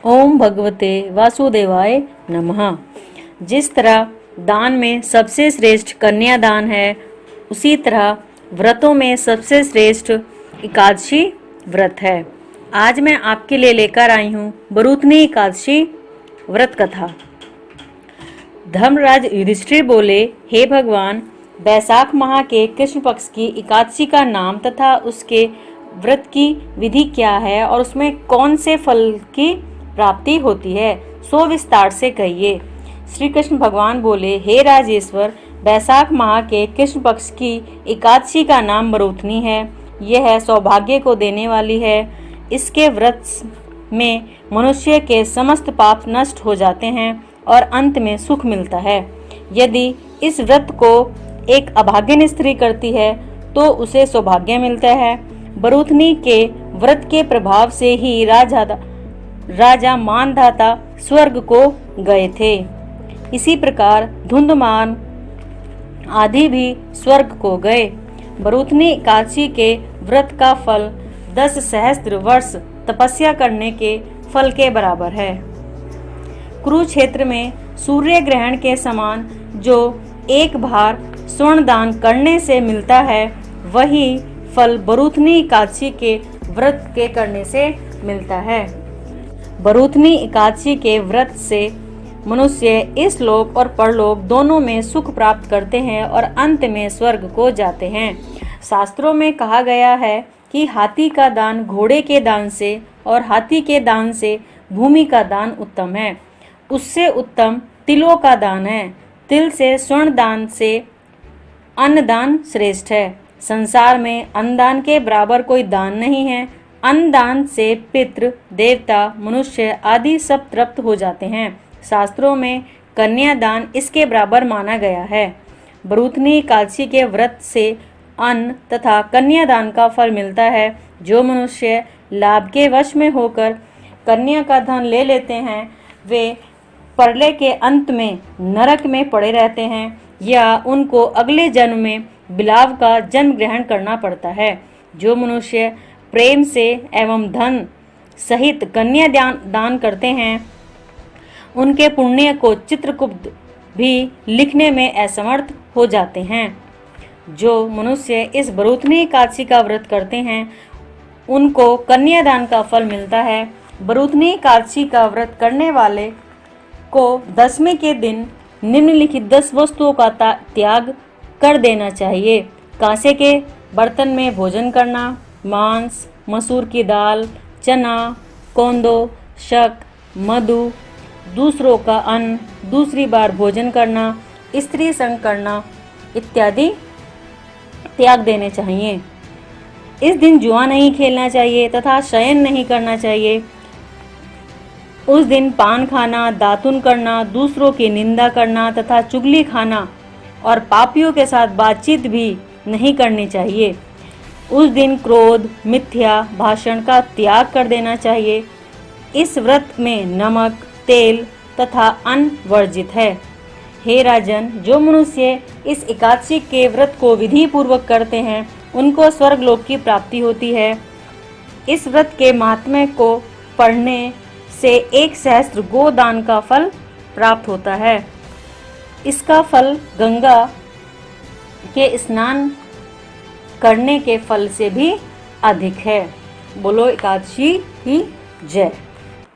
ओम भगवते वासुदेवाय नमः। जिस तरह दान में सबसे श्रेष्ठ कन्यादान है, उसी तरह व्रतों में सबसे श्रेष्ठ एकादशी व्रत है। आज मैं आपके लिए लेकर आई हूँ बरूथनी एकादशी व्रत कथा। धर्मराज युधिष्ठिर बोले, हे भगवान, बैसाख माह के कृष्ण पक्ष की एकादशी का नाम तथा उसके व्रत की विधि क्या है और उसमें कौन से फल की प्राप्ति होती है, सो विस्तार से कहिए। श्री कृष्ण भगवान बोले, हे राजेश्वर, बैसाख माह के कृष्ण पक्ष की एकादशी का नाम बरूथनी है। यह सौभाग्य को देने वाली है। इसके व्रत में मनुष्य के समस्त पाप नष्ट हो जाते हैं और अंत में सुख मिलता है। यदि इस व्रत को एक अभागिन स्त्री करती है तो उसे सौभाग्य मिलता है। बरूथनी के व्रत के प्रभाव से ही राजा मानधाता स्वर्ग को गए थे। इसी प्रकार धुंधमान आदि भी स्वर्ग को गए। बरूथनी एकादशी के व्रत का फल 10 सहस्त्र वर्ष तपस्या करने के फल के बराबर है। कुरुक्षेत्र में सूर्य ग्रहण के समान जो एक बार स्वर्ण दान करने से मिलता है, वही फल बरूथनी एकादशी के व्रत के करने से मिलता है। बरूथनी एकादशी के व्रत से मनुष्य इस लोक और परलोक दोनों में सुख प्राप्त करते हैं और अंत में स्वर्ग को जाते हैं। शास्त्रों में कहा गया है कि हाथी का दान घोड़े के दान से और हाथी के दान से भूमि का दान उत्तम है। उससे उत्तम तिलों का दान है। तिल से स्वर्ण दान से अन्नदान श्रेष्ठ है। संसार में अन्नदान के बराबर कोई दान नहीं है। अन्नदान से पितृ, देवता, मनुष्य आदि सब तृप्त हो जाते हैं। शास्त्रों में कन्यादान इसके बराबर माना गया है। बरूथनी एकादशी के व्रत से अन्न तथा कन्यादान का फल मिलता है। जो मनुष्य लाभ के वश में होकर कन्या का धन ले लेते हैं, वे प्रलय के अंत में नरक में पड़े रहते हैं या उनको अगले जन्म में बिलाव का जन्म ग्रहण करना पड़ता है। जो मनुष्य प्रेम से एवं धन सहित कन्या दान करते हैं, उनके पुण्य को चित्रगुप्त भी लिखने में असमर्थ हो जाते हैं। जो मनुष्य इस बरूथनी एकादशी का व्रत करते हैं, उनको कन्यादान का फल मिलता है। बरूथनी एकादशी का व्रत करने वाले को 10वें के दिन निम्नलिखित 10 वस्तुओं का त्याग कर देना चाहिए। कांसे के बर्तन में भोजन करना, मांस, मसूर की दाल, चना, कोंदो, शक, मधु, दूसरों का अन्न, दूसरी बार भोजन करना, स्त्री संग करना इत्यादि त्याग देने चाहिए। इस दिन जुआ नहीं खेलना चाहिए तथा शयन नहीं करना चाहिए। उस दिन पान खाना, दातुन करना, दूसरों की निंदा करना तथा चुगली खाना और पापियों के साथ बातचीत भी नहीं करनी चाहिए। उस दिन क्रोध, मिथ्या भाषण का त्याग कर देना चाहिए। इस व्रत में नमक, तेल तथा अन्न वर्जित है। हे राजन, जो मनुष्य इस एकादशी के व्रत को विधि पूर्वक करते हैं, उनको स्वर्ग लोक की प्राप्ति होती है। इस व्रत के महात्म्य को पढ़ने से 1 सहस्त्र गोदान का फल प्राप्त होता है। इसका फल गंगा के स्नान करने के फल से भी अधिक है। बोलो एकादशी की जय।